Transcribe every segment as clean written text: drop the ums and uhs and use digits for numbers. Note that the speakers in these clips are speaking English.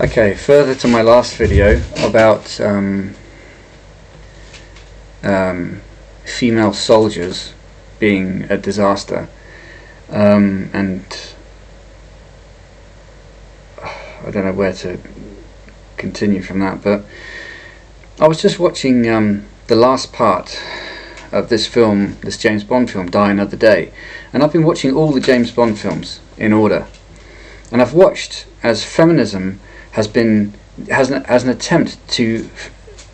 Okay, further to my last video about female soldiers being a disaster, and I don't know where to continue from that, but I was just watching the last part of this film, this James Bond film, Die Another Day, and I've been watching all the James Bond films in order, and I've watched as feminism has an attempt to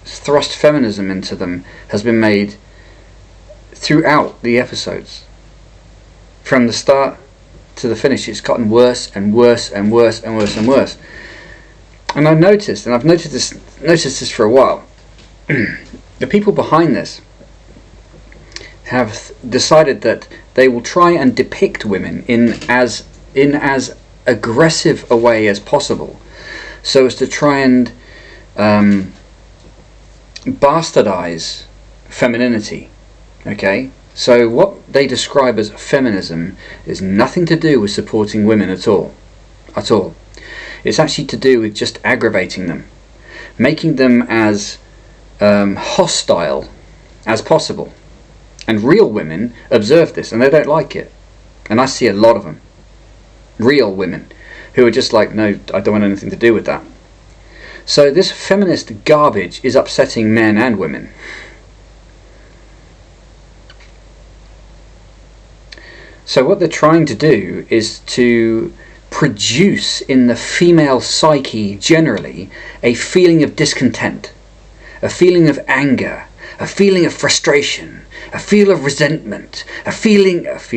thrust feminism into them has been made throughout the episodes. From the start to the finish, it's gotten worse and worse and worse and worse and worse. And I've noticed this for a while. The people behind this have decided that they will try and depict women in as aggressive a way as possible, so as to try and bastardize femininity. Okay, so what they describe as feminism is nothing to do with supporting women at all. It's actually to do with just aggravating them, making them as hostile as possible. And real women observe this and they don't like it. And I see a lot of them, real women, who are just like, no, I don't want anything to do with that. So this feminist garbage is upsetting men and women. So what they're trying to do is to produce in the female psyche generally a feeling of discontent, a feeling of anger, a feeling of frustration, a feeling of resentment, a feeling of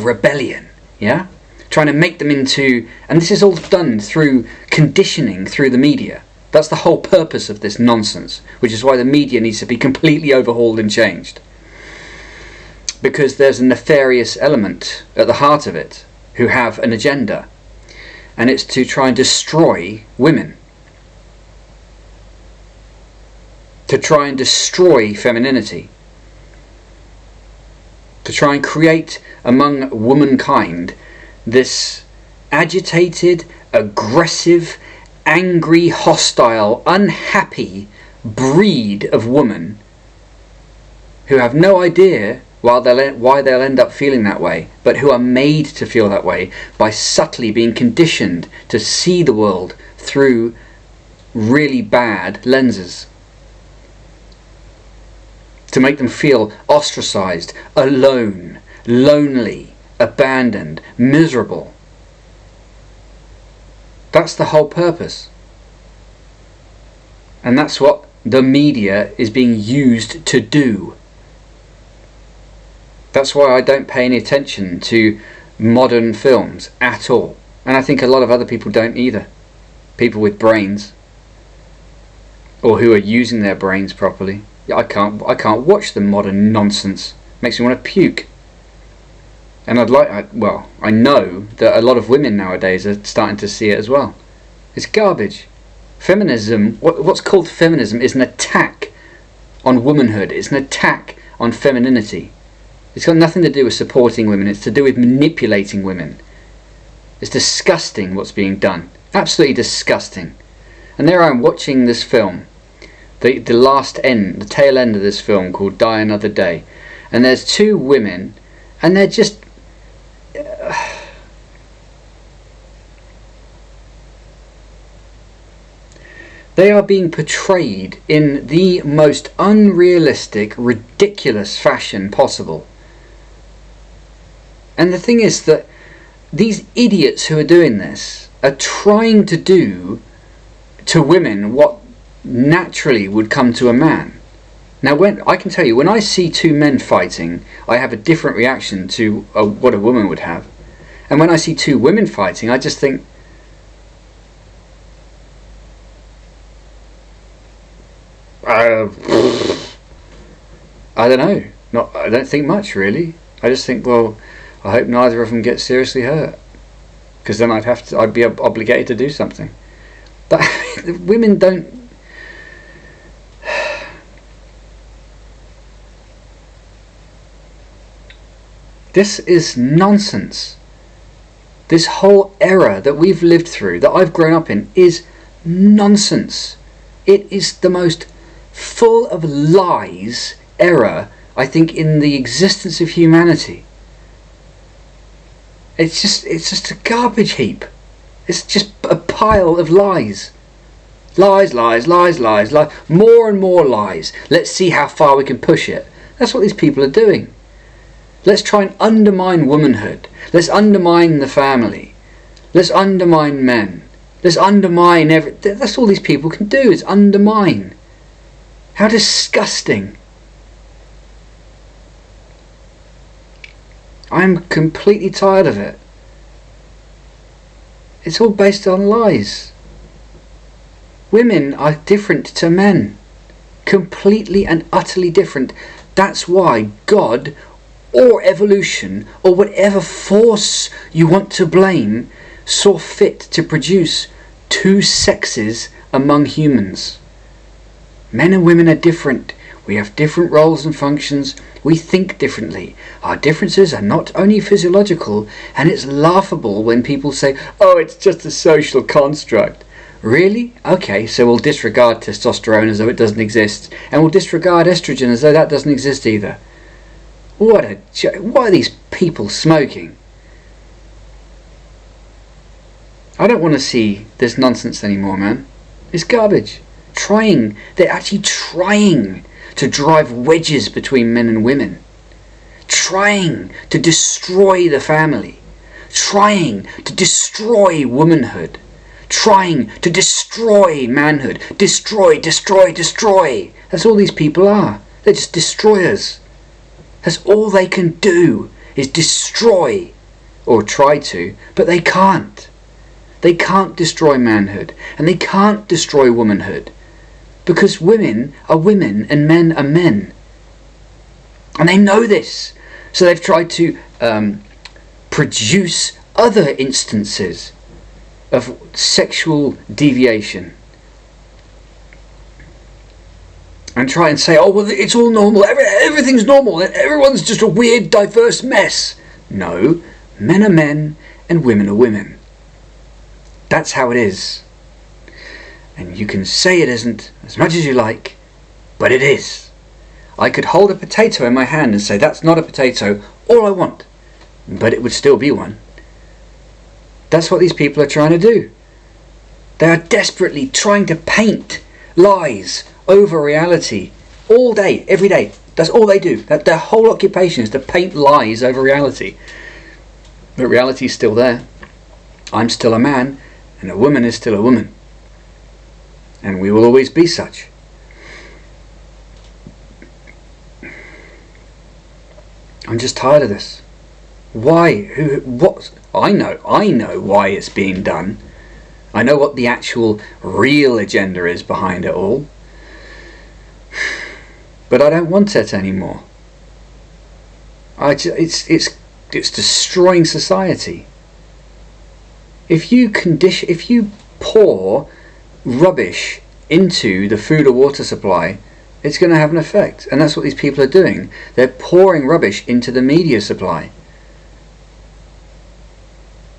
rebellion, yeah? Trying to make them into, and this is all done through conditioning through the media. That's the whole purpose of this nonsense, which is why the media needs to be completely overhauled and changed. Because there's a nefarious element at the heart of it, who have an agenda, and it's to try and destroy women, to try and destroy femininity, to try and create among womankind this agitated, aggressive, angry, hostile, unhappy breed of woman who have no idea why they'll end up feeling that way, but who are made to feel that way by subtly being conditioned to see the world through really bad lenses, to make them feel ostracized, alone, lonely, abandoned, miserable. That's the whole purpose. And that's what the media is being used to do. That's why I don't pay any attention to modern films at all. And I think a lot of other people don't either. People with brains, or who are using their brains properly. I can't watch the modern nonsense. It makes me want to puke. And I know that a lot of women nowadays are starting to see it as well. It's garbage. Feminism, what's called feminism, is an attack on womanhood. It's an attack on femininity. It's got nothing to do with supporting women. It's to do with manipulating women. It's disgusting what's being done. Absolutely disgusting. And there I am watching this film, the tail end of this film called Die Another Day. And there's two women, and they're just... they are being portrayed in the most unrealistic, ridiculous fashion possible. And the thing is that these idiots who are doing this are trying to do to women what naturally would come to a man. Now, I can tell you, when I see two men fighting, I have a different reaction to what a woman would have. And when I see two women fighting, I just think, I don't know. I don't think much, really. I just think, well, I hope neither of them get seriously hurt, because then I'd be obligated to do something. But women don't. This is nonsense. This whole era that we've lived through, that I've grown up in, is nonsense. It is the most full of lies era, I think, in the existence of humanity. It's just a garbage heap. It's just a pile of lies. Lies, lies, lies, lies, lies. More and more lies. Let's see how far we can push it. That's what these people are doing. Let's try and undermine womanhood. Let's undermine the family. Let's undermine men. Let's undermine everything. That's all these people can do, is undermine. How disgusting. I'm completely tired of it. It's all based on lies. Women are different to men. Completely and utterly different. That's why God, or evolution, or whatever force you want to blame, saw fit to produce two sexes among humans. Men and women are different. We have different roles and functions. We think differently. Our differences are not only physiological, and it's laughable when people say, oh, it's just a social construct. Really? Okay, so we'll disregard testosterone as though it doesn't exist, and we'll disregard estrogen as though that doesn't exist either. What are these people smoking? I don't want to see this nonsense anymore, man. It's garbage. They're actually trying to drive wedges between men and women. Trying to destroy the family. Trying to destroy womanhood. Trying to destroy manhood. Destroy, destroy, destroy. That's all these people are. They're just destroyers. That's all they can do, is destroy, or try to, but they can't. They can't destroy manhood, and they can't destroy womanhood, because women are women and men are men. And they know this, so they've tried to produce other instances of sexual deviation. And try and say, oh, well, it's all normal, everything's normal, everyone's just a weird, diverse mess. No, men are men and women are women. That's how it is. And you can say it isn't as much as you like, but it is. I could hold a potato in my hand and say, that's not a potato, all I want, but it would still be one. That's what these people are trying to do. They are desperately trying to paint lies over reality all day, every day. That's all they do. Their whole occupation is to paint lies over reality. But reality is still there. I'm still a man, and a woman is still a woman. And we will always be such. I'm just tired of this. Why? What? I know why it's being done. I know what the actual real agenda is behind it all. But I don't want it anymore. It's destroying society. If you pour rubbish into the food or water supply, it's going to have an effect. And that's what these people are doing. They're pouring rubbish into the media supply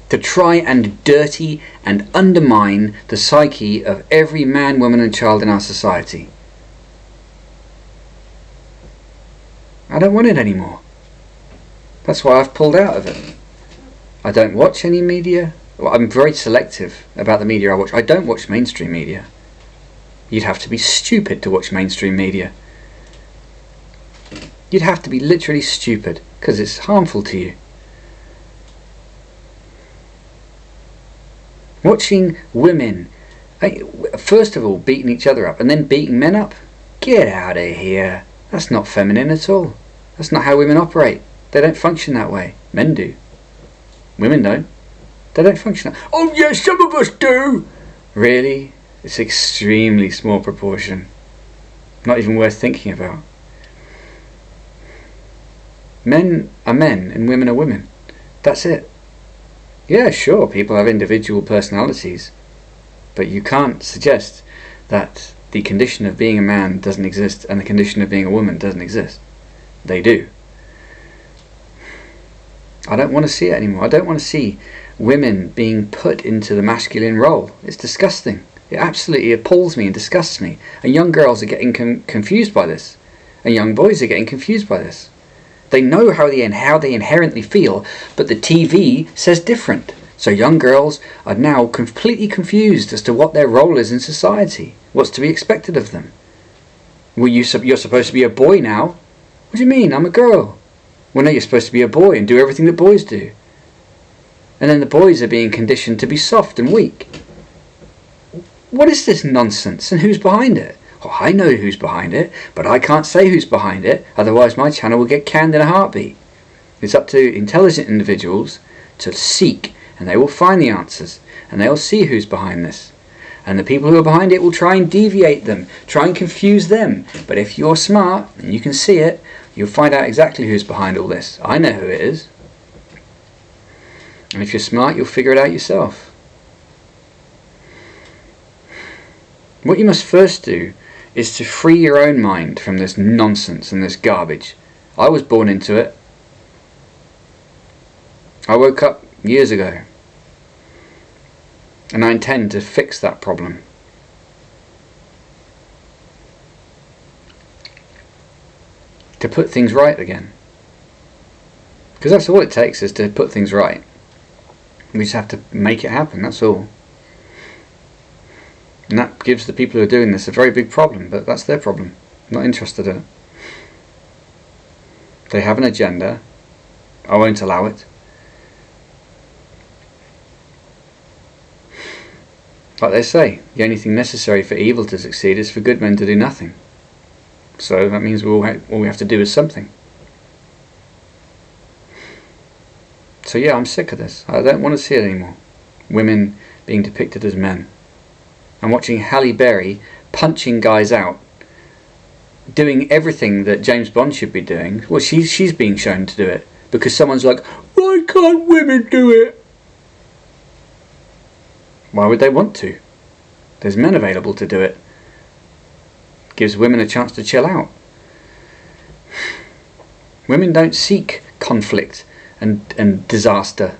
to try and dirty and undermine the psyche of every man, woman and child in our society. I don't want it anymore. That's why I've pulled out of it. I don't watch any media. Well, I'm very selective about the media I watch. I don't watch mainstream media. You'd have to be stupid to watch mainstream media. You'd have to be literally stupid, because it's harmful to you. Watching women, first of all, beating each other up and then beating men up. Get out of here. That's not feminine at all. That's not how women operate. They don't function that way. Men do. Women don't. They don't function that way. Oh yes, some of us do. Really? It's an extremely small proportion. Not even worth thinking about. Men are men and women are women. That's it. Yeah, sure, people have individual personalities, but you can't suggest that the condition of being a man doesn't exist and the condition of being a woman doesn't exist. They do. I don't want to see it anymore. I don't want to see women being put into the masculine role. It's disgusting. It absolutely appalls me and disgusts me. And young girls are getting confused by this. And young boys are getting confused by this. They know how they inherently feel, but the TV says different. So young girls are now completely confused as to what their role is in society. What's to be expected of them? Well, you're supposed to be a boy now. What do you mean? I'm a girl. Well, no, you're supposed to be a boy and do everything that boys do. And then the boys are being conditioned to be soft and weak. What is this nonsense, and who's behind it? Oh, I know who's behind it, but I can't say who's behind it, otherwise my channel will get canned in a heartbeat. It's up to intelligent individuals to seek, and they will find the answers, and they will see who's behind this. And the people who are behind it will try and deviate them, try and confuse them. But if you're smart, and you can see it, you'll find out exactly who's behind all this. I know who it is. And if you're smart, you'll figure it out yourself. What you must first do is to free your own mind from this nonsense and this garbage. I was born into it. I woke up years ago. And I intend to fix that problem. To put things right again. Because that's all it takes, is to put things right. We just have to make it happen, that's all. And that gives the people who are doing this a very big problem, but that's their problem. I'm not interested in it. They have an agenda. I won't allow it. Like they say, the only thing necessary for evil to succeed is for good men to do nothing. So that means all we have to do is something. So yeah, I'm sick of this. I don't want to see it anymore. Women being depicted as men. I'm watching Halle Berry punching guys out, doing everything that James Bond should be doing. Well, she's being shown to do it because someone's like, why can't women do it? Why would they want to? There's men available to do it. Gives women a chance to chill out. Women don't seek conflict and disaster.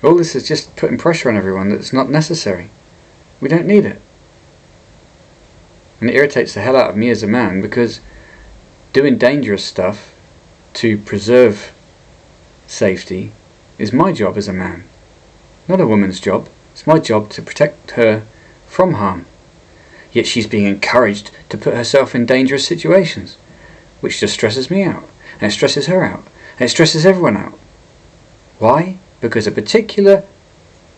All this is just putting pressure on everyone that's not necessary. We don't need it. And it irritates the hell out of me as a man, because doing dangerous stuff to preserve safety is my job as a man, not a woman's job. It's my job to protect her from harm. Yet she's being encouraged to put herself in dangerous situations, which just stresses me out, and it stresses her out, and it stresses everyone out. Why? Because a particular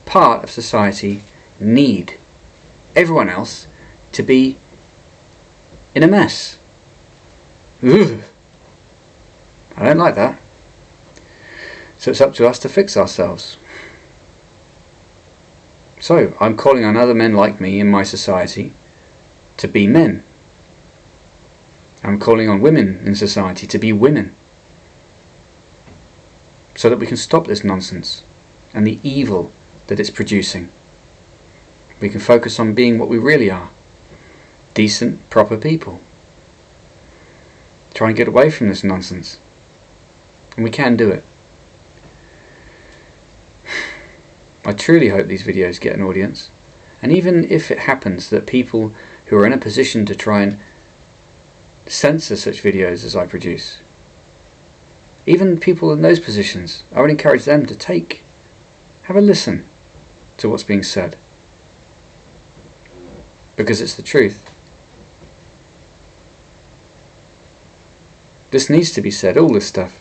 part of society need everyone else to be in a mess. Ugh. I don't like that. So it's up to us to fix ourselves. So I'm calling on other men like me in my society to be men. I'm calling on women in society to be women, so that we can stop this nonsense and the evil that it's producing. We can focus on being what we really are, decent, proper people. Try and get away from this nonsense. And we can do it. I truly hope these videos get an audience. And even if it happens that people who are in a position to try and censor such videos as I produce, even people in those positions, I would encourage them to have a listen to what's being said. Because it's the truth. This needs to be said, all this stuff.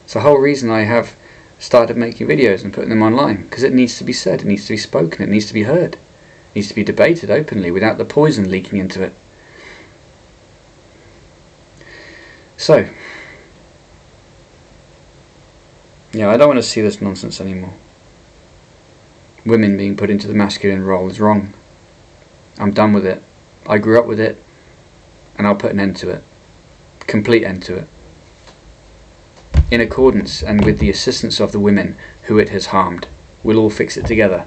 It's the whole reason I have started making videos and putting them online, because it needs to be said, it needs to be spoken, it needs to be heard. It needs to be debated openly without the poison leaking into it. So, yeah, I don't want to see this nonsense anymore. Women being put into the masculine role is wrong. I'm done with it. I grew up with it, and I'll put an end to it. Complete end to it. In accordance and with the assistance of the women who it has harmed. We'll all fix it together.